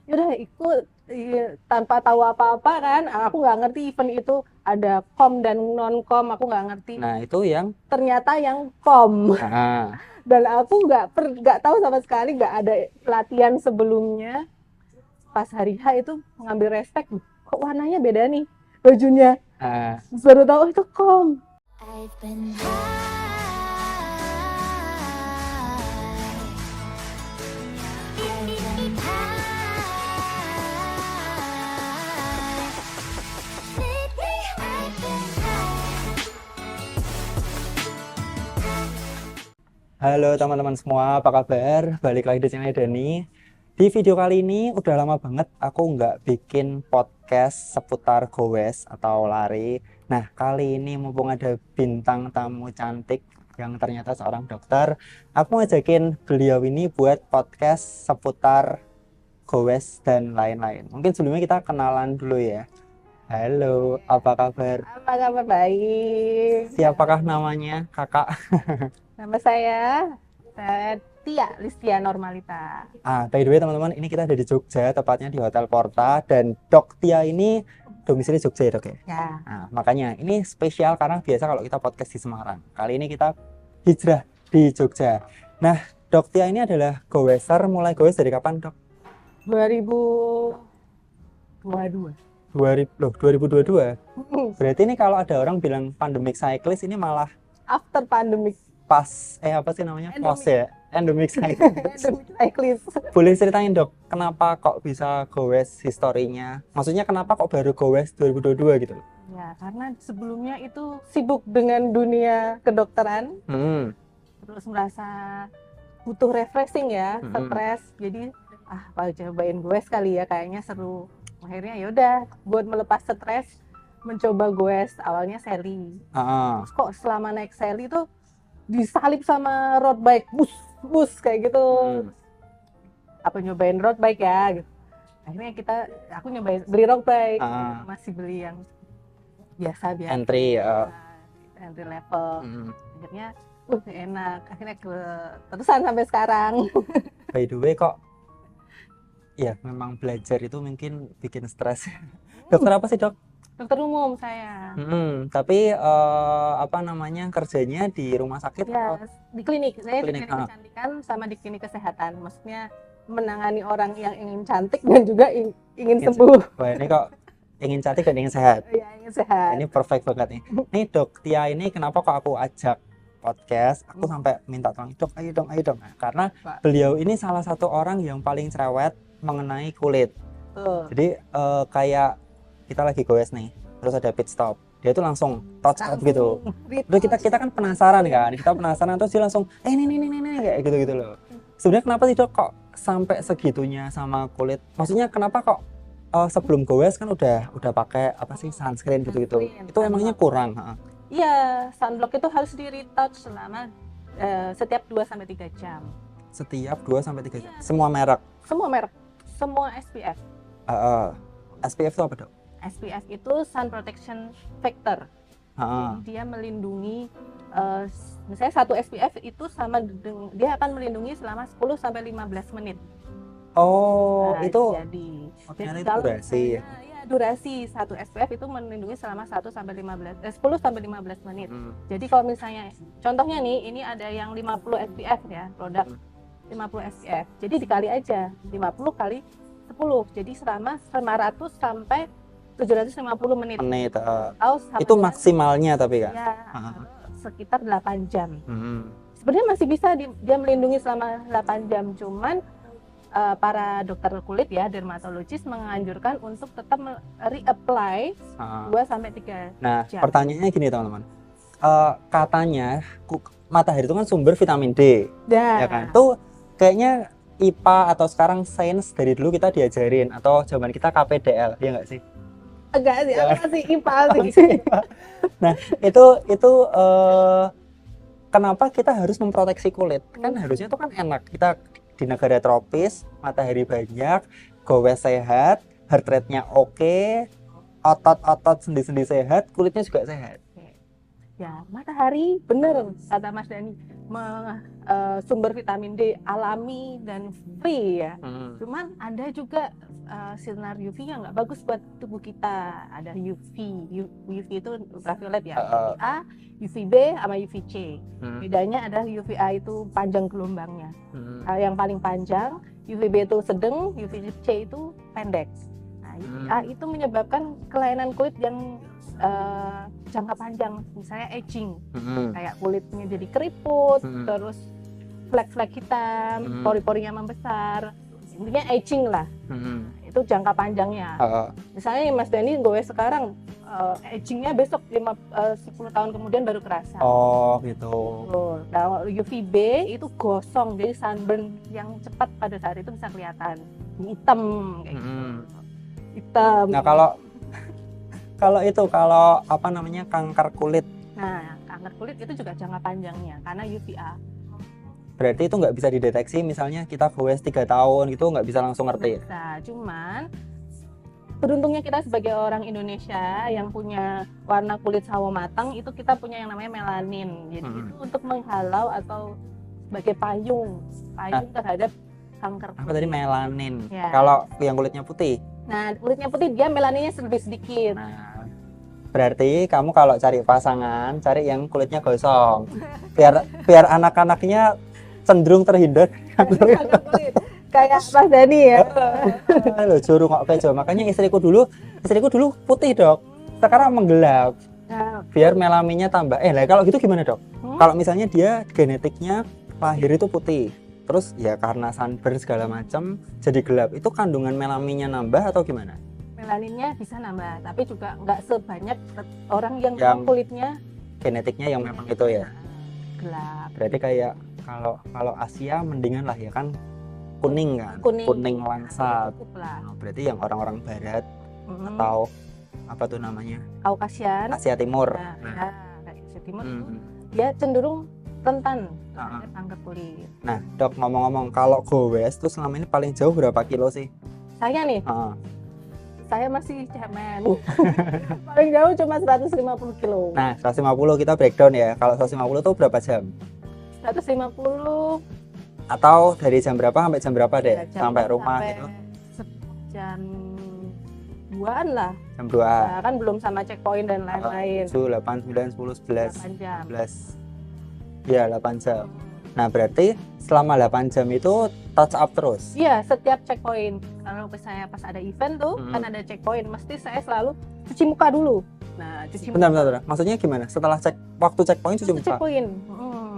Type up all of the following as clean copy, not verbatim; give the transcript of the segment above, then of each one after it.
Yaudah ikut tanpa tahu apa-apa kan. Aku nggak ngerti event itu ada kom dan non kom, aku nggak ngerti. Nah, itu yang Ternyata yang kom. ah, Dan aku nggak tahu sama sekali, nggak ada latihan sebelumnya. Pas hari H itu ngambil respect, kok warnanya beda nih bajunya. ah. Baru tahu itu kom. I've been high. I've been high. Lately I've been high. Halo teman-teman semua, apa kabar? Balik lagi di channel Dani. Di video kali ini udah lama banget aku nggak bikin podcast seputar goes atau lari. Nah, kali ini mumpung ada bintang tamu cantik yang ternyata seorang dokter, aku ngajakin beliau ini buat podcast seputar goes dan lain-lain. Mungkin sebelumnya kita kenalan dulu ya. Halo, apa kabar? Apa kabar? Baik. Siapakah namanya, kakak? Nama saya Tia Listia Normalita. By the way teman-teman, ini kita ada di Jogja, tepatnya di Hotel Porta, dan Dok Tia ini domisili Jogja ya dok ya? Ya. Nah, makanya ini spesial karena biasa kalau kita podcast di Semarang. Kali ini kita hijrah di Jogja. Nah, Dok Tia ini adalah goeser, mulai goes dari kapan dok? 2022. 2022? Berarti ini kalau ada orang bilang pandemic cyclist, ini malah After pandemic. pas, apa sih namanya? Post ya? Endemic cyclist. Endemic cyclist. Boleh ceritain dok, kenapa kok bisa goes historinya? Maksudnya kenapa kok baru goes 2022 gitu? Ya, karena sebelumnya itu sibuk dengan dunia kedokteran, terus merasa butuh refreshing ya, stres. Jadi cobain goes kali ya, kayaknya seru. Akhirnya yaudah, buat melepas stres, mencoba goes. Awalnya Sally. Terus kok selama naik Sally tuh disalip sama road bike, bus kayak gitu. Apa nyobain road bike ya gitu. Akhirnya aku nyobain beli road bike, masih beli yang biasa entry level. Akhirnya enak, akhirnya terusan sampai sekarang. By the way kok ya memang belajar itu mungkin bikin stres. Dokter apa sih dok? Dokter umum saya. Tapi apa namanya, kerjanya di rumah sakit ya, atau di klinik. Saya klinik? Di klinik kecantikan sama di klinik kesehatan. Maksudnya menangani orang yang ingin cantik dan juga ingin sembuh. Wah, ini kok ingin cantik dan ingin sehat. Iya, ingin sehat. Ini perfect banget nih. Nih Dok Tia ini kenapa kok aku ajak podcast? Aku sampai minta tolong, Dok, ayo dong. Nah, karena beliau ini salah satu orang yang paling cerewet mengenai kulit. Jadi kayak kita lagi goes nih, terus ada pit stop, dia tuh langsung touch up gitu. Terus kita kan penasaran kan, terus dia langsung ini kayak gitu loh. Sebenarnya kenapa sih dok kok sampai segitunya sama kulit? Maksudnya kenapa kok sebelum goes kan udah pakai apa sih, sunscreen gitu. Itu emangnya kurang? Iya, sunblock itu harus di retouch selama setiap 2-3 jam. Setiap 2-3 jam. Semua merek? Semua SPF. SPF itu apa dok? SPF itu sun protection factor. Jadi dia melindungi, misalnya satu SPF itu dia akan melindungi selama 10-15 menit. Itu Jadi durasi. Durasi satu SPF itu melindungi selama 10-15 menit. Jadi kalau misalnya contohnya nih, ini ada yang 50 SPF ya, produk 50 SPF. Jadi dikali aja 50 kali 10. Jadi selama 500 sampai 750 menit. Itu maksimalnya tapi kan? Ya, sekitar 8 jam. Sebenarnya masih bisa dia melindungi selama 8 jam, cuman para dokter kulit ya, dermatologis menganjurkan untuk tetap reapply 2-3 Nah, jam. pertanyaannya gini teman-teman. Katanya matahari itu kan sumber vitamin D. Ya kan? Tuh kayaknya IPA atau sekarang sains dari dulu kita diajarin, atau zaman kita KPDL, ya nggak sih? Enggak sih, apa sih IPA sih. Nah, itu kenapa kita harus memproteksi kulit? Kan harusnya itu kan enak. Kita di negara tropis, matahari banyak, goes sehat, heart rate-nya oke, otot-otot sendi-sendi sehat, kulitnya juga sehat. Ya, matahari bener kata Mas Dani, sumber vitamin D alami dan free ya. Cuman ada juga sinar UV yang nggak bagus buat tubuh kita. Ada UV itu ultraviolet ya, UVA, UVB sama UVC. Bedanya adalah UVA itu panjang gelombangnya. Yang paling panjang, UVB itu sedang, UVC itu pendek. Nah, UVA itu menyebabkan kelainan kulit yang jangka panjang, misalnya aging, kayak kulitnya jadi keriput, terus flek-flek hitam, pori-porinya membesar, intinya aging lah. Itu jangka panjangnya. Misalnya Mas Dani gue sekarang agingnya besok 10 tahun kemudian baru kerasa. Oh gitu. Nah, UVB itu gosong, jadi sunburn yang cepat pada saat itu bisa kelihatan hitam kayak gitu. Hitam. Nah kalau apa namanya kanker kulit. Nah, kanker kulit itu juga jangka panjangnya karena UVA. Berarti itu nggak bisa dideteksi, misalnya kita goes 3 tahun gitu nggak bisa langsung ngerti. Bisa, cuman beruntungnya kita sebagai orang Indonesia yang punya warna kulit sawo matang, itu kita punya yang namanya melanin. Jadi itu untuk menghalau atau sebagai payung terhadap kanker kulit. Apa tadi melanin? Ya. Kalau yang kulitnya putih? Nah, kulitnya putih dia melaninnya lebih sedikit. Nah, berarti kamu kalau cari pasangan, cari yang kulitnya gosong. Biar anak-anaknya cenderung terhindar Kanker kulit. Kayak Mas Dani ya. Loh, juru kok kejo. Makanya istriku dulu putih, Dok. Sekarang menggelap. Nah, Biar melaminnya tambah. Lah kalau gitu gimana, Dok? Kalau misalnya dia genetiknya lahir itu putih, terus ya karena sunburn segala macam jadi gelap, itu kandungan melaminnya nambah atau gimana? melaninnya bisa nambah, tapi juga nggak sebanyak orang yang kulitnya genetiknya yang memang itu ya gelap. Berarti kayak kalau Asia mendingan lah ya kan, kuning kan, kuning langsat. Nah, berarti yang orang-orang barat atau apa tuh namanya, Kaukasian, Asia Timur. Nah, Asia Timur dia cenderung rentan terhadap kanker kulit. Nah, Dok, ngomong-ngomong, kalau goes tuh selama ini paling jauh berapa kilo sih? Saya nih, saya masih cemen. Paling jauh cuma 150 kilo. Nah, 150 kita breakdown ya. Kalau 150 tuh berapa jam? 150 atau dari jam berapa sampai jam berapa deh? Sampai rumah sampai gitu. Jam 2-an lah. Jam 2. Nah, kan belum sama checkpoint dan lain-lain. 7, 8, 9, 10, 11. 8 jam. 11. Ya, 8 jam. Nah, berarti selama 8 jam itu touch up terus? Iya, setiap checkpoint. Kalau misalnya pas ada event tuh, kan ada checkpoint, mesti saya selalu cuci muka dulu. Nah, cuci muka. Bentar. Maksudnya gimana? Setelah waktu checkpoint cuci muka? Checkpoint.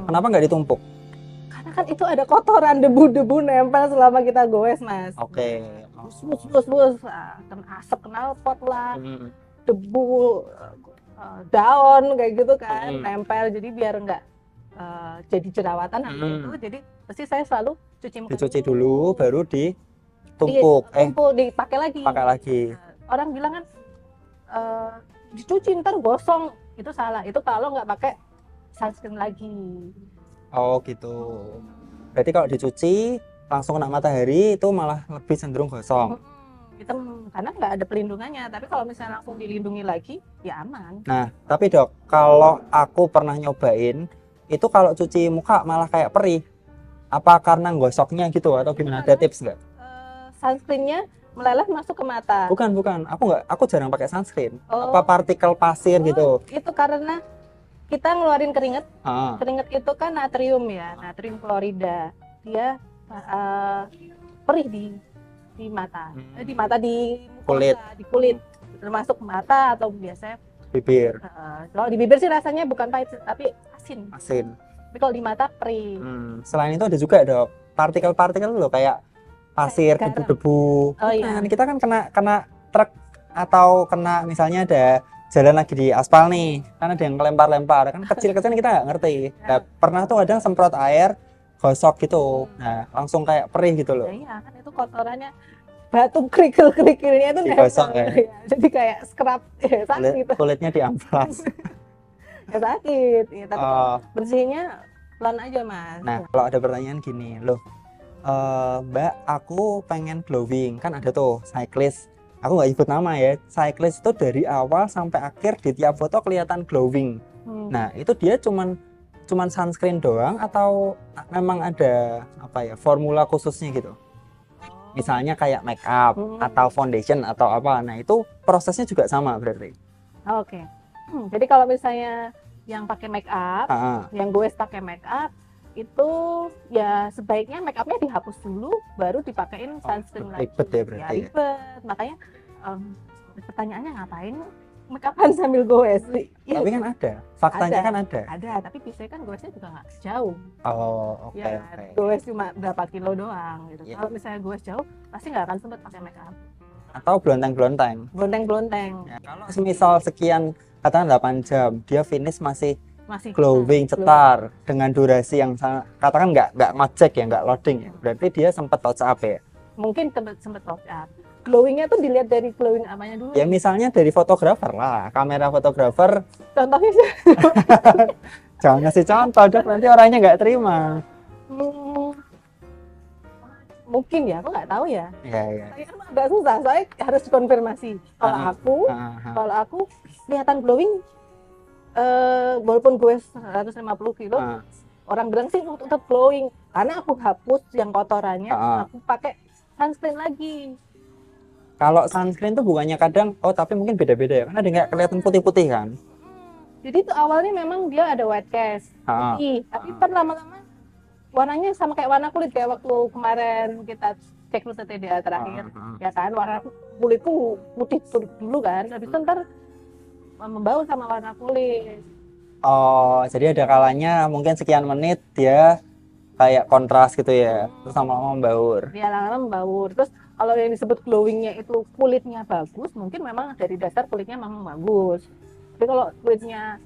Kenapa nggak ditumpuk? Karena kan itu ada kotoran, debu-debu nempel selama kita goes, Mas. Oke. Bus. Asap knalpot lah, debu, daun kayak gitu kan, nempel. Jadi biar nggak jadi jerawatan itu, jadi pasti saya selalu cuci muka. Dicuci dulu baru ditumpuk. Dipakai lagi. Pakai lagi. Orang bilang kan dicuci ntar gosong, itu salah. Itu kalau nggak pakai sunscreen lagi. Oh gitu. Berarti kalau dicuci langsung kena matahari itu malah lebih cenderung gosong. Hitam karena nggak ada pelindungannya. Tapi kalau misalnya langsung dilindungi lagi, ya aman. Nah, tapi Dok, kalau aku pernah nyobain itu kalau cuci muka malah kayak perih. Apa karena gosoknya gitu atau gimana? Ada tips nggak? Sunscreennya meleleh masuk ke mata. Bukan. Aku jarang pakai sunscreen. Apa partikel pasir gitu? Itu karena kita ngeluarin keringet. Keringet itu kan natrium ya, natrium klorida. Dia perih di mata. Di kulit. Di kulit. Termasuk mata atau biasanya bibir. Kalau di bibir sih rasanya bukan pahit tapi asin. Tapi kalau di mata perih. Selain itu ada juga, Dok, partikel-partikel loh kayak pasir, debu-debu. Iya. Nah, kita kan kena truk atau kena misalnya ada jalan lagi di aspal nih, kan ada yang lempar-lempar, kan kecil-kecil kita nggak ngerti. Nah, pernah tuh kadang semprot air, gosok gitu, nah langsung kayak perih gitu loh. Iya kan itu kotorannya, batu kerikil-kerikilnya itu digosok ya. Jadi kayak scrub, sakit. Kulitnya diamplas. Ya sakit, ya, tapi bersihnya pelan aja, Mas. Nah, kalau ada pertanyaan gini, loh, Mbak, aku pengen glowing, kan ada tuh cyclist. Aku nggak nyebut nama ya, cyclist itu dari awal sampai akhir di tiap foto kelihatan glowing. Nah, itu dia cuman sunscreen doang atau memang ada apa ya, formula khususnya gitu? Misalnya kayak make up atau foundation atau apa. Nah, itu prosesnya juga sama berarti. Oke. Jadi kalau misalnya yang pakai make up, yang goes pakai make up, itu ya sebaiknya make upnya dihapus dulu baru dipakein sunscreen lagi. Ribet ya berarti. Ya, ribet. Makanya pertanyaannya ngapain make upan sambil goes? Tapi kan ada, faktanya kan ada. Ada, tapi biasanya kan goesnya juga nggak jauh. Oh, oke. Ya, goes cuma berapa kilo doang gitu. Yeah. Kalau misalnya goes jauh, pasti nggak akan sempat pakai make up. Atau blonteng-blonteng. Blonteng-blonteng. Ya, kalau semisal sekian katakan 8 jam, dia finish masih Masih glowing, cetar dengan durasi yang katakan nggak ngecek ya, nggak loading ya. Berarti dia sempat touch up ya. Mungkin sempat touch up. Glowingnya tuh dilihat dari glowing apanya dulu. Ya misalnya dari fotografer lah, kamera fotografer. Contohnya sih. Jangan ngasih contoh dok, nanti orangnya nggak terima. Mungkin ya, aku nggak tahu ya. Iya. Saya kan agak susah, saya harus konfirmasi. Kalau aku kelihatan glowing, walaupun gue 150 kilo, orang bilang sih tetap glowing. Karena aku hapus yang kotorannya, aku pakai sunscreen lagi. Kalau sunscreen tuh bukannya kadang, tapi mungkin beda-beda ya, kan ada nggak kelihatan putih-putih kan? Jadi itu awalnya memang dia ada white cast, putih, tapi lama-lama warnanya sama kayak warna kulit, kayak waktu kemarin kita cek rute TDA terakhir, ya kan, warna kulitku putih dulu kan, habis itu ntar membaur sama warna kulit. Oh, jadi ada kalanya mungkin sekian menit dia kayak kontras gitu ya, terus lama-lama membaur. Dia lama-lama membaur. Terus kalau yang disebut glowingnya itu kulitnya bagus, mungkin memang dari dasar kulitnya memang bagus. Tapi kalau kulitnya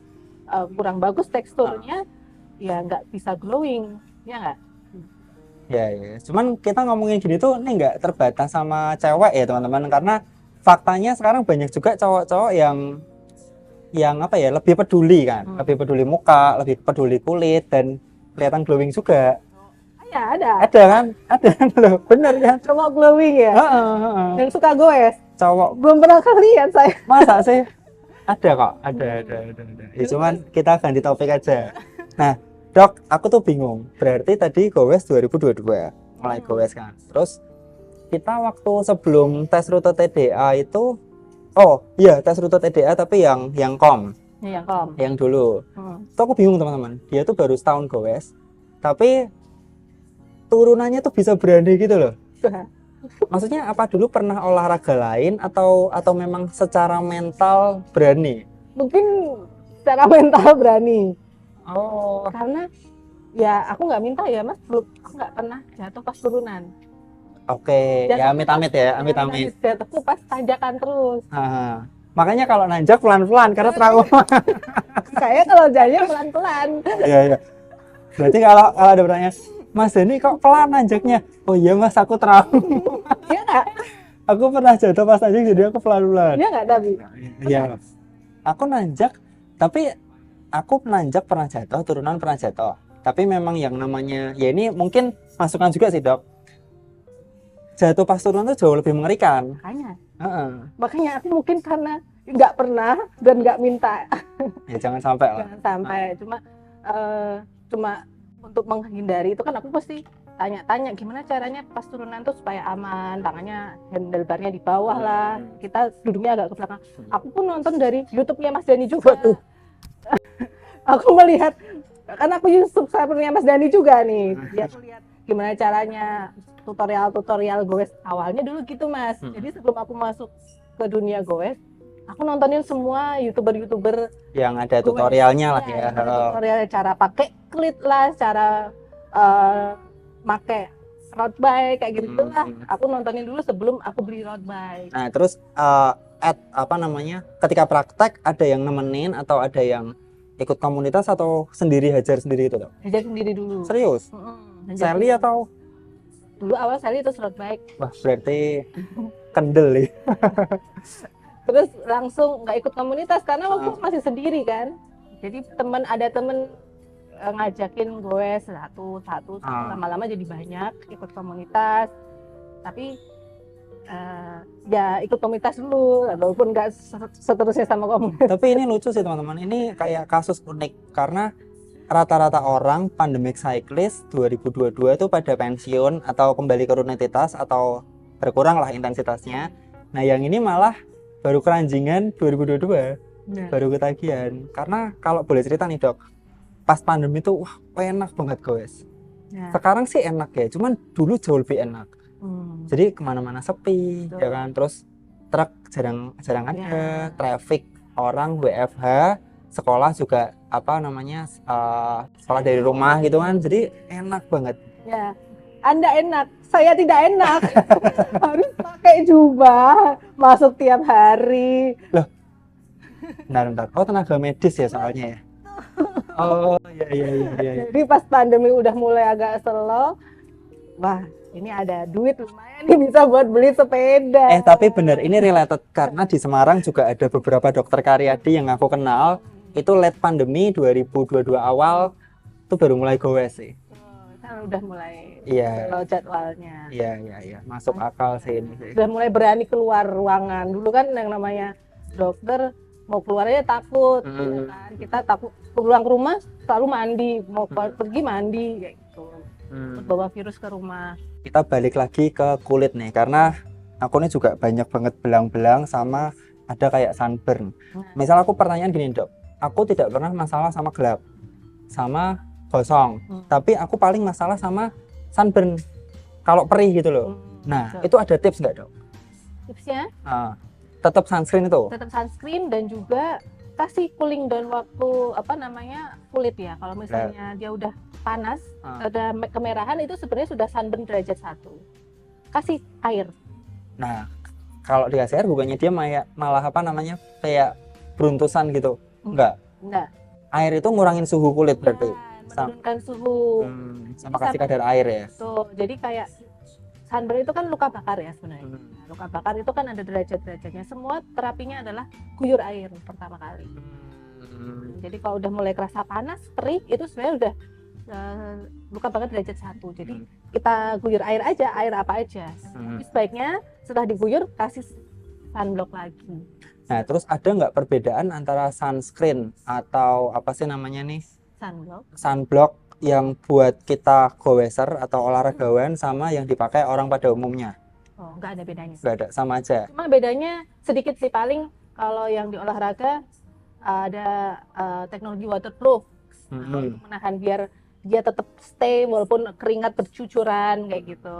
kurang bagus teksturnya, ya nggak bisa glowing, ya nggak? Ya. Cuman kita ngomongin gini tuh, ini nggak terbatas sama cewek ya teman-teman, karena faktanya sekarang banyak juga cowok-cowok yang apa ya, lebih peduli kan, lebih peduli muka, lebih peduli kulit dan kelihatan glowing juga. Ya ada kan loh, bener kan? cowok glowing ya, yang suka goes. Cowok Belum pernah lihat saya. masa sih? Ada kok, ada. Ya, cuman kita ganti topik aja. Nah, dok, aku tuh bingung. Berarti tadi goes 2022, mulai goes kan. Terus kita waktu sebelum tes rute TDA itu, tes rute TDA tapi yang kom. Yang kom. Yang dulu. Itu aku bingung teman-teman. Dia tuh baru setahun goes, tapi turunannya tuh bisa berani gitu loh. Maksudnya apa, dulu pernah olahraga lain atau memang secara mental berani? Mungkin secara mental berani. Oh. Karena ya aku nggak minta ya mas, aku nggak pernah jatuh pas turunan. Oke, ya amit-amit ya, amit-amit. Jatuhku pas tanjakan terus. Makanya kalau nanjak pelan-pelan karena trauma. Kayak kalau jalannya pelan-pelan. Iya. Berarti kalau ada bertanya, Mas Dani kok pelan nanjaknya? Oh iya mas, aku trauma. Iya nggak? Aku pernah jatuh pas nanjak jadi aku pelan-pelan. Iya nggak tapi? Iya. Aku nanjak, tapi aku nanjak pernah jatuh, turunan pernah jatuh. Tapi memang yang namanya, ya ini mungkin masukan juga sih dok. Jatuh pas turunan tuh jauh lebih mengerikan. Makanya aku mungkin karena nggak pernah dan nggak minta. Ya jangan sampai lah. Jangan sampai. Cuma untuk menghindari itu kan aku pasti tanya-tanya gimana caranya pas turunan tuh supaya aman, tangannya handlebarnya di bawah lah, kita duduknya agak ke belakang. Aku pun nonton dari YouTube-nya Mas Dani juga tuh. Aku melihat, kan aku subscriber-nya Mas Dani juga nih, dia tuh lihat gimana caranya, tutorial goes awalnya dulu gitu mas. Jadi sebelum aku masuk ke dunia goes, aku nontonin semua youtuber yang ada tutorialnya lah ya. Tutorial cara pakai klit lah, cara pakai road bike kayak gitu lah. Aku nontonin dulu sebelum aku beli road bike. Nah terus ketika praktek ada yang nemenin atau ada yang ikut komunitas atau sendiri hajar sendiri itu dong? Hajar sendiri dulu. Serius? Sally atau? Dulu awal Sally terus road bike. Wah berarti kendel ya. Terus langsung nggak ikut komunitas karena waktu masih sendiri kan. Jadi ada temen ngajakin gue satu lama-lama jadi banyak ikut komunitas. Tapi ya ikut komunitas dulu, walaupun nggak seterusnya sama komunitas. Tapi ini lucu sih teman-teman, ini kayak kasus unik karena rata-rata orang pandemic cyclist 2022 itu pada pensiun atau kembali ke rutinitas atau berkurang lah intensitasnya. Nah yang ini malah baru keranjingan 2022, baru ketagihan. Karena kalau boleh cerita nih dok, pas pandemi itu wah enak banget guys. Sekarang sih enak ya, cuman dulu jauh lebih enak. Jadi kemana-mana sepi, Betul. ya kan. Terus truk jarang ada, traffic orang WFH, sekolah juga sekolah dari rumah gitu kan. Jadi enak banget. Ya, Anda enak, saya tidak enak. Harus pakai jubah, masuk tiap hari. Loh, bentar. Oh tenaga medis ya soalnya ya. Oh iya. Jadi pas pandemi udah mulai agak slow, wah ini ada duit lumayan nih bisa buat beli sepeda. Tapi bener, ini related karena di Semarang juga ada beberapa dokter karyadi yang aku kenal. Itu late pandemi 2022 awal tuh baru mulai gowes sih. Kan udah mulai Iya. slow jadwalnya. Iya. Masuk akal sih ini sih. Udah mulai berani keluar ruangan. Dulu kan yang namanya dokter mau keluar aja takut, ya kan? Kita takut pulang ke rumah selalu mandi, mau pergi mandi kayak gitu. Bawa virus ke rumah. Kita balik lagi ke kulit nih karena aku nih juga banyak banget belang-belang sama ada kayak sunburn. Misal aku pertanyaan gini dok, aku tidak pernah masalah sama gelap, sama gosong, tapi aku paling masalah sama sunburn kalau perih gitu loh. Nah itu ada tips nggak dok? Tipsnya? Tetap sunscreen itu? Tetap sunscreen dan juga kasih cooling down waktu kulit ya. Kalau misalnya dia udah panas, ada kemerahan itu sebenarnya sudah sunburn derajat 1. Kasih air. Nah, kalau dikasih air bukannya dia malah kayak beruntusan gitu? Enggak. Air itu ngurangin suhu kulit berarti. Menurunkan suhu. Sama kasih kadar air ya. Tuh, jadi kayak sunburn itu kan luka bakar ya sebenarnya. Luka bakar itu kan ada derajat-derajatnya. Semua terapinya adalah guyur air pertama kali. Jadi kalau udah mulai kerasa panas, perih, itu sebenarnya udah luka bakar derajat 1. Jadi kita guyur air aja, air apa aja. Tapi sebaiknya setelah diguyur kasih sunblock lagi. Nah, terus ada nggak perbedaan antara sunscreen atau apa sih namanya nih? Sunblock yang buat kita goweser atau olahragawan sama yang dipakai orang pada umumnya? Oh, nggak ada bedanya. Nggak ada, sama aja. Cuma bedanya sedikit sih, paling kalau yang di olahraga ada teknologi waterproof untuk menahan biar dia tetap stay walaupun keringat bercucuran kayak gitu.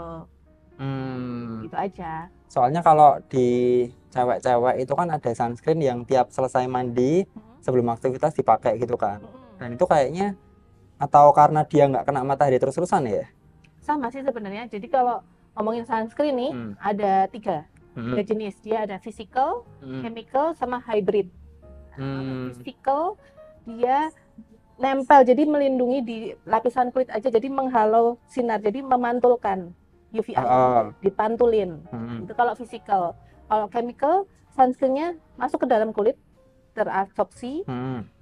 Gitu aja. Soalnya kalau di cewek-cewek itu kan ada sunscreen yang tiap selesai mandi sebelum aktivitas dipakai gitu kan. Dan itu kayaknya atau karena dia nggak kena matahari terus-terusan ya? Sama sih sebenarnya. Jadi kalau ngomongin sunscreen nih ada 3 jenis. Dia ada physical, chemical, sama hybrid. Physical dia nempel, jadi melindungi di lapisan kulit aja, jadi menghalau sinar, jadi memantulkan UVA, dipantulin. Itu kalau physical. Kalau chemical, sunscreen-nya masuk ke dalam kulit, terabsorpsi,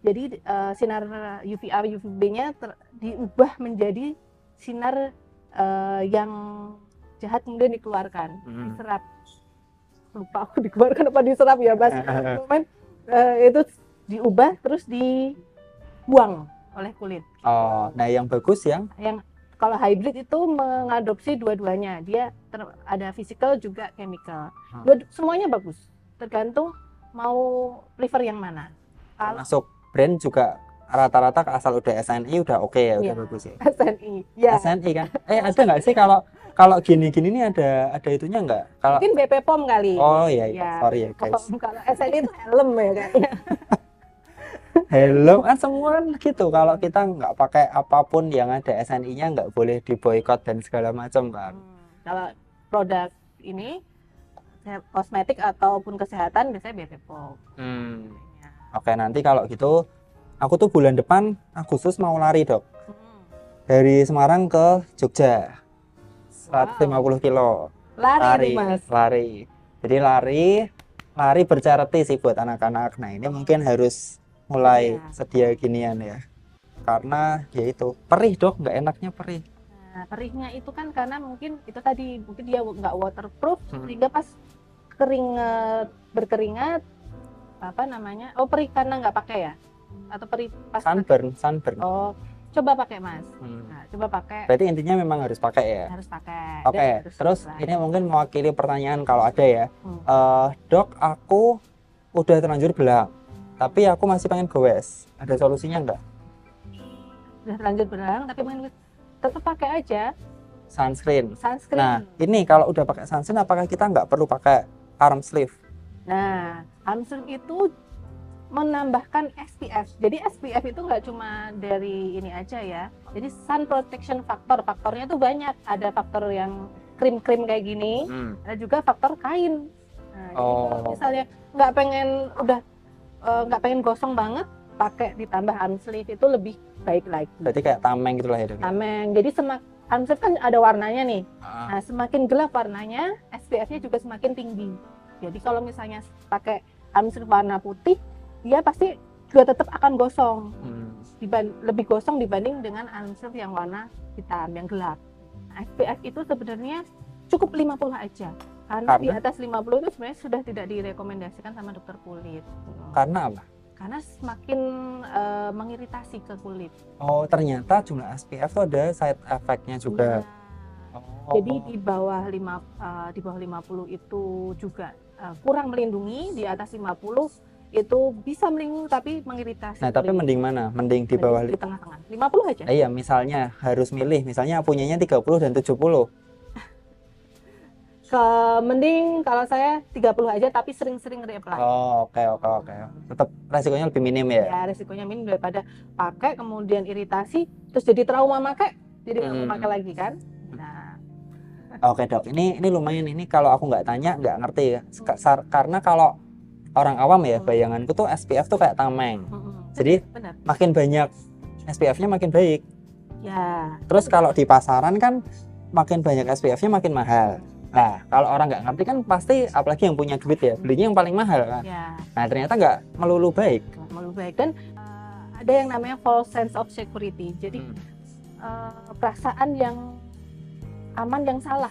jadi sinar UVA, UVB-nya diubah menjadi sinar yang jahat kemudian dikeluarkan, diserap. Lupa aku dikeluarkan apa diserap ya, Mas. Itu diubah terus dibuang oleh kulit. Oh, nah yang bagus yang kalau hybrid itu mengadopsi dua-duanya. Dia ada physical juga chemical. Semuanya bagus. Tergantung mau prefer yang mana. Masuk brand juga rata-rata asal udah SNI udah oke ya, udah bagus ya. SNI. Ya. SNI kan. Ada nggak sih kalau gini-gini nih ada itunya nggak? Kalau mungkin BP POM kali. Oh iya. Sorry ya guys. Kalau SNI itu helm ya kayaknya. Helm kan semua kan gitu. Kalau kita nggak pakai apapun yang ada SNI-nya nggak boleh diboikot dan segala macam kan. Kalau produk ini kosmetik ataupun kesehatan biasanya BP POM. Oke, nanti kalau gitu aku tuh bulan depan Agustus mau lari dok. Dari Semarang ke Jogja 150 kilo. Lari Mas. Lari. Jadi lari bercharity sih buat anak-anak. Nah ini mungkin harus mulai sedia ginian ya. Karena ya itu perih dok, nggak enaknya perih. Nah, perihnya itu kan karena mungkin itu tadi dia nggak waterproof sehingga pas berkeringat apa namanya? Oh, perih karena nggak pakai ya? Atau perih pas sunburn. Oh, coba pakai Mas. Nah, coba pakai. Berarti intinya memang harus pakai ya? Harus pakai. Oke, terus ini mungkin mewakili pertanyaan kalau ada ya. Dok, aku udah terlanjur belang, tapi aku masih pengen goes. Ada solusinya nggak? Udah terlanjur belang, tapi pengen tetap pakai aja Sunscreen. sunscreen. Nah, ini kalau udah pakai sunscreen, apakah kita nggak perlu pakai arm sleeve? Nah, arm sleeve itu menambahkan SPF. Jadi SPF itu nggak cuma dari ini aja ya. Jadi sun protection factor, faktornya tuh banyak. Ada faktor yang krim-krim kayak gini, ada juga faktor kain. Nah, jadi kalau misalnya nggak pengen gosong banget, pakai ditambah arm sleeve itu lebih baik lagi. Berarti kayak tameng gitu lah ya, Dok? Tameng. Jadi arm sleeve kan ada warnanya nih. Nah, semakin gelap warnanya, SPF-nya juga semakin tinggi. Jadi kalau misalnya pakai arm sleeve warna putih, dia pasti juga tetap akan gosong. Lebih gosong dibanding dengan arm sleeve yang warna hitam, yang gelap. Nah, SPF itu sebenarnya cukup 50 aja. Karena di atas 50 itu sebenarnya sudah tidak direkomendasikan sama dokter kulit. Karena apa? Karena semakin mengiritasi ke kulit. Oh, ternyata jumlah SPF itu ada side effect-nya juga. Jadi di bawah 50 itu juga kurang melindungi, di atas 50 itu bisa melindungi tapi mengiritasi. Nah, tapi mending mana? Mending di bawah di tengah-tengah. 50 aja. Iya, misalnya harus milih, misalnya punyanya 30 dan 70. Mending kalau saya 30 aja tapi sering-sering reapply. Oh, oke. Tetap resikonya lebih minim ya? Ya, resikonya minim daripada pakai kemudian iritasi terus jadi trauma pakai, jadi nggak mau pakai lagi kan. Nah, oke Dok, ini lumayan, ini kalau aku nggak tanya nggak ngerti ya. Karena kalau orang awam ya, bayanganku tuh SPF tuh kayak tameng. Jadi benar. makin banyak SPF-nya makin baik. Ya. Terus kalau di pasaran kan makin banyak SPF-nya makin mahal. Nah, kalau orang nggak ngerti kan pasti, apalagi yang punya duit ya, belinya yang paling mahal kan. Ya. Nah, ternyata nggak melulu baik. Dan ada yang namanya false sense of security. Jadi perasaan yang aman yang salah,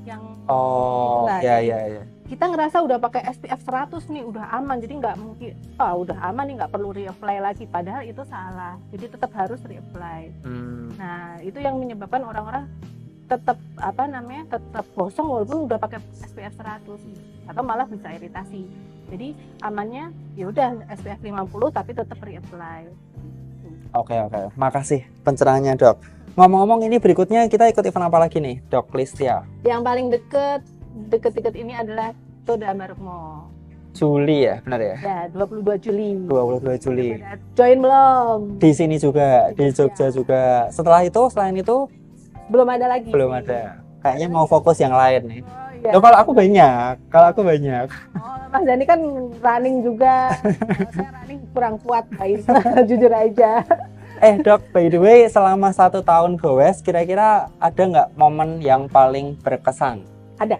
yang itulah, ya. Kita ngerasa udah pakai SPF 100 nih, udah aman, jadi nggak mungkin, udah aman nih, nggak perlu reapply lagi, padahal itu salah. Jadi tetap harus reapply. Nah, itu yang menyebabkan orang-orang tetap tetap gosong walaupun udah pakai SPF 100 atau malah bisa iritasi. Jadi amannya ya udah SPF 50 tapi tetap reapply. Oke. Makasih pencerahannya, Dok. Ngomong-ngomong, ini berikutnya kita ikut event apa lagi nih, Dok Listia? Yang paling deket ini adalah Tour de Ambarukmo. Juli ya, benar ya? Ya, 22 Juli. 22 Juli. Join belum? Di sini juga, di Jogja juga. Selain itu belum ada lagi. Belum ada. Kayaknya mau fokus yang lain nih. Iya. Loh, kalau aku banyak. Mas Dani kan running juga. Saya running kurang kuat, guys. Jujur aja. Dok, by the way, selama 1 tahun goes, kira-kira ada nggak momen yang paling berkesan? Ada.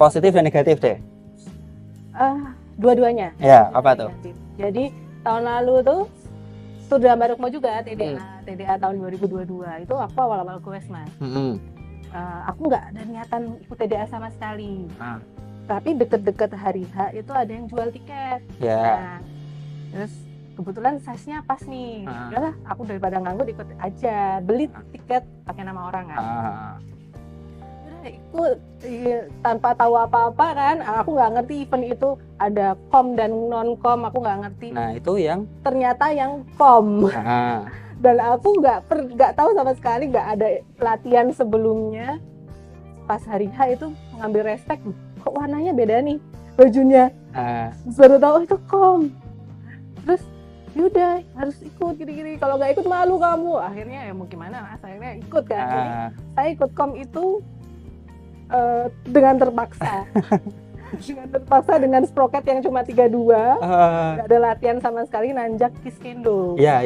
Positif dan negatif deh. Dua-duanya. Ya, apa tuh? Jadi tahun lalu tuh sudah Ambarukmo juga, TDA tahun 2022 itu aku awal-awal goes, Mas. Aku nggak ada niatan ikut TDA sama sekali. Tapi deket-deket hari H itu ada yang jual tiket. Nah, terus kebetulan size-nya pas nih. Udahlah, aku daripada nganggur ikut aja, beli tiket pakai nama orang kan. Ikut tanpa tahu apa-apa kan, aku nggak ngerti event itu ada kom dan non kom, aku nggak ngerti. Nah, itu yang ternyata yang kom. Dan aku nggak tahu sama sekali, nggak ada latihan sebelumnya. Pas hari H itu ngambil respect, kok warnanya beda nih bajunya. Baru tahu itu kom. Terus yaudah harus ikut gini-gini, kalau nggak ikut malu kamu. Akhirnya ya mau gimana, akhirnya ikut kan. Jadi saya ikut kom itu dengan terpaksa. Dengan sproket yang cuma 32, nggak ada latihan sama sekali, nanjak Kiskendo. Iya.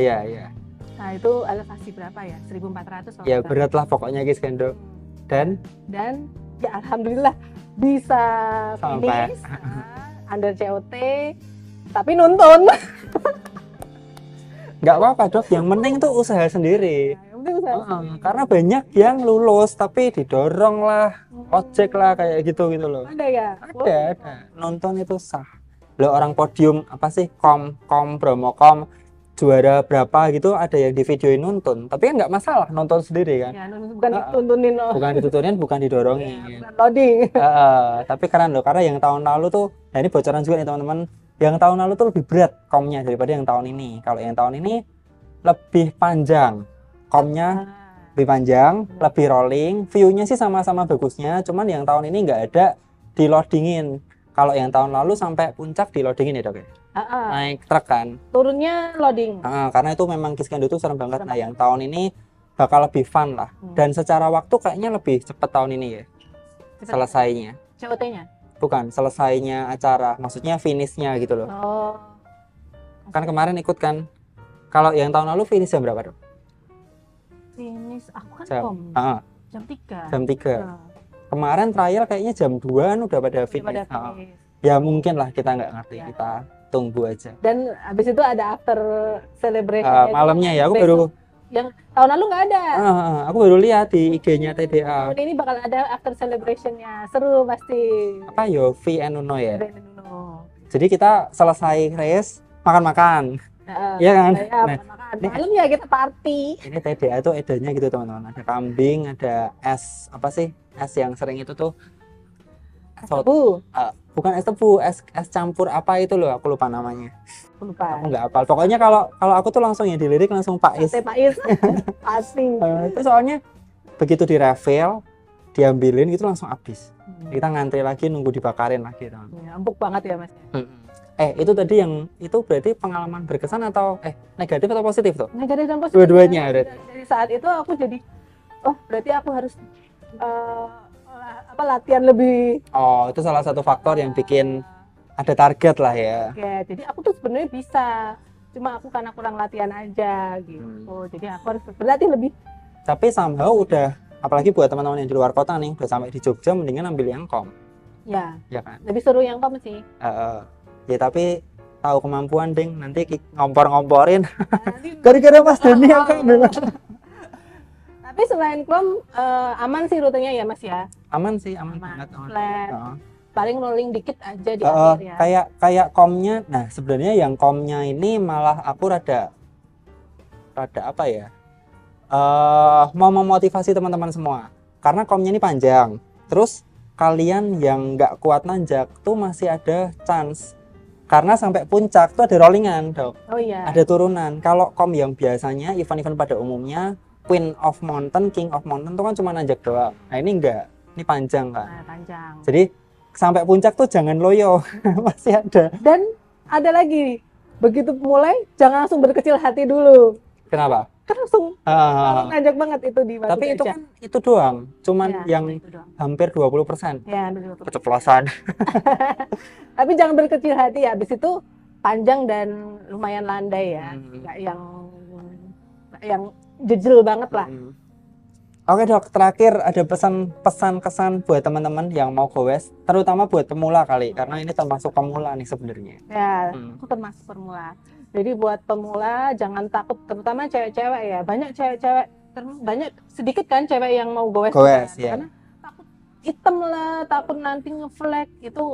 Nah, itu elevasi berapa ya? 1.400. Ya berat lah pokoknya Kiskendo. Dan ya alhamdulillah bisa sampai finish under COT, tapi nuntun. Nggak apa-apa, Dok, yang penting tuh usaha sendiri. Yang penting Karena banyak yang lulus tapi didorong lah, ojek lah kayak gitu loh. Ada ya? Ada. Nonton itu sah. Loh, orang podium apa sih kom Bromokom juara berapa gitu ada yang di videoin nonton, tapi kan nggak masalah nonton sendiri kan. Ya, bukan dituntunin loh. Bukan dituturin, bukan didorongin. Bukan loading. Tapi keren loh, karena yang tahun lalu tuh, nah ini bocoran juga nih teman-teman, yang tahun lalu tuh lebih berat komnya daripada yang tahun ini. Kalau yang tahun ini lebih panjang, komnya lebih panjang, lebih rolling, view-nya sih sama-sama bagusnya, cuman yang tahun ini nggak ada di loadingin. Kalau yang tahun lalu sampai puncak di loadingin ya dok ya? Naik truk kan? Turunnya loading. Karena itu memang Kiskendoo itu serem banget. Nah yang tahun ini bakal lebih fun lah, dan secara waktu kayaknya lebih cepat tahun ini ya selesainya. COT-nya? Bukan, selesainya acara, maksudnya finishnya gitu loh. Oh. Kan kemarin ikut kan. Kalau yang tahun lalu finish jam berapa dok? Finish, aku kan jam 3. Jam 3. Kemarin trial kayaknya jam 2 udah pada finish. Ya mungkin lah, kita nggak ngerti, kita tunggu aja. Dan habis itu ada after celebration. Malamnya ya, aku baru. Yang tahun lalu nggak ada. Aku baru lihat di IG-nya TDA. Tahun ini bakal ada after celebrationnya, seru pasti. Apa Yofi and Uno ya? Uno. Jadi kita selesai race, makan-makan. Iya kan? Nah, malam ya kita party. Ini TDA tuh edanya gitu teman-teman. Ada kambing, ada es apa sih? Es yang sering itu tuh. Es tebu. Bukan es tebu, es campur apa itu loh, aku lupa namanya. Lupa. Aku nggak hafal. Pokoknya kalau aku tuh langsung ya dilirik langsung Pak Is. Pak Is. Pasti. Itu soalnya begitu di refill, diambilin itu langsung habis. Kita ngantri lagi nunggu dibakarin lagi teman. Ya, empuk banget ya Mas. Itu tadi yang itu berarti pengalaman berkesan atau negatif atau positif tuh? Negatif dan positif. Dua-duanya berarti. Dari saat itu aku jadi berarti aku harus latihan lebih. Itu salah satu faktor yang bikin ada target lah ya. Oke, jadi aku tuh sebenarnya bisa, cuma aku karena kurang latihan aja gitu. Jadi aku harus berlatih lebih. Tapi somehow udah, apalagi buat teman-teman yang di luar kota nih, udah sampai di Jogja, mendingan ambil yang kom. Ya. Ya kan. Lebih seru yang kom sih. Ya tapi tahu kemampuan ding, nanti ngompor-ngomporin. Gara-gara Mas Dani yang kom. Tapi selain kom aman sih rutenya ya Mas ya. Aman sih, aman banget. Flat. Paling rolling dikit aja di akhir ya. Kayak komnya, nah sebenarnya yang komnya ini malah aku rada apa ya? Mau memotivasi teman-teman semua. Karena komnya ini panjang. Terus kalian yang nggak kuat nanjak tuh masih ada chance. Karena sampai puncak tuh ada rollingan, dok. Oh iya. Ada turunan. Kalau kom yang biasanya event-event pada umumnya Queen of Mountain, King of Mountain tuh kan cuma nanjak doang. Nah ini enggak, ini panjang kan. Nah, panjang. Jadi sampai puncak tuh jangan loyo, masih ada. Dan ada lagi, begitu mulai jangan langsung berkecil hati dulu. Kenapa? Kan langsung nanjak banget itu di Batu Tapi itu Gajah. kan itu doang, cuman Ya, yang doang. hampir 20%. Ya, betul. Keceplosan. Tapi jangan berkecil hati ya, habis itu panjang dan lumayan landai ya. Nggak yang jejel banget lah. Oke dok, terakhir ada pesan kesan buat teman-teman yang mau goes, terutama buat pemula kali, karena ini termasuk pemula nih sebenarnya. Ya, aku termasuk pemula. Jadi buat pemula jangan takut, terutama cewek-cewek ya. Banyak cewek-cewek, sedikit kan cewek yang mau goes. Ya. Karena takut hitam lah, takut nanti ngeflag itu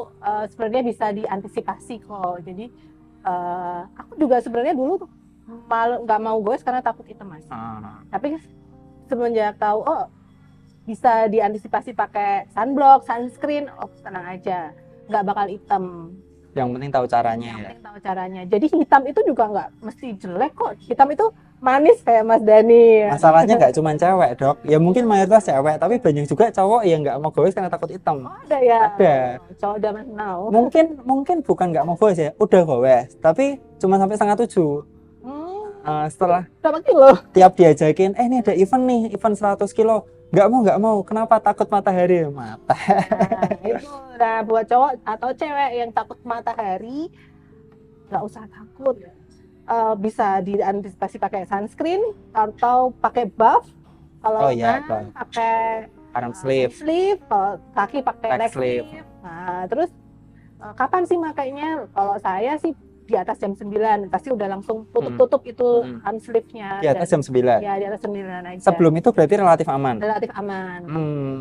sebenarnya bisa diantisipasi kok. Jadi aku juga sebenarnya dulu tuh nggak mau goes karena takut hitam mas. Tapi semenjak tahu bisa diantisipasi pakai sunblock, sunscreen, tenang aja, nggak bakal hitam. Yang penting tahu caranya. Yang penting tahu caranya. Jadi hitam itu juga nggak mesti jelek kok. Hitam itu manis kayak Mas Dani. Masalahnya nggak cuma cewek dok, ya mungkin mayoritas cewek, tapi banyak juga cowok yang nggak mau goes karena takut hitam. Ada ya. Ada. Cowok zaman now. Mungkin bukan nggak mau goes ya, udah goes, tapi cuma sampai 6,7. Setelah berapa kilo? Tiap diajakin, ini ada event 100 kilo, nggak mau, kenapa? Takut matahari. Nah, itu udah buat cowok atau cewek yang takut matahari, nggak usah takut. Bisa diantisipasi pakai sunscreen atau pakai buff. Kalau pakai arm sleeve, kalau kaki pakai leg sleeve. Nah, terus kapan sih makainya? Kalau saya sih di atas jam 9 pasti udah langsung tutup itu hand sleeve-nya. Di atas jam 9. Ya, di atas 9 aja. Sebelum itu berarti relatif aman. Relatif aman.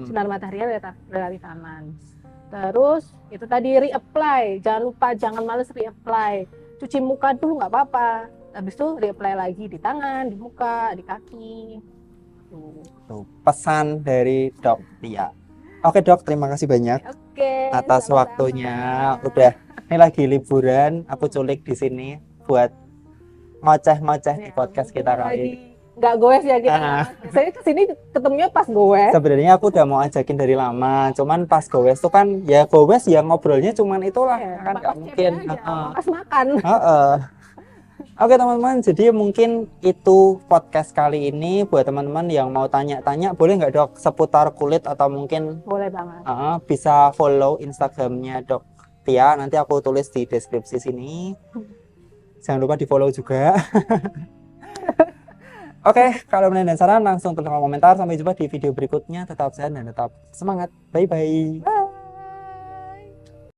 Sinar matahari relatif aman. Terus itu tadi reapply, jangan lupa, jangan males reapply. Cuci muka dulu nggak apa-apa, habis itu reapply lagi di tangan, di muka, di kaki. Tuh, pesan dari Dok Tia. Oke Dok, terima kasih banyak atas sama-sama. waktunya. Udah, ini lagi liburan, aku culik di sini buat ngoceh-ngoceh di podcast kita kali ini. Nggak goes ya kita. Saya kesini ketemunya pas goes. Sebenarnya aku udah mau ajakin dari lama, cuman pas goes tuh kan ya goes ya ngobrolnya cuman itulah, kan nggak mungkin. Pas makan. Oke teman-teman, jadi mungkin itu podcast kali ini. Buat teman-teman yang mau tanya-tanya, boleh nggak Dok seputar kulit atau mungkin boleh banget. Bisa follow Instagramnya Dok Tia, nanti aku tulis di deskripsi sini. Jangan lupa di follow juga. Oke, kalau menurut dan saran langsung tulis komentar. Sampai jumpa di video berikutnya. Tetap sehat dan tetap semangat. Bye-bye.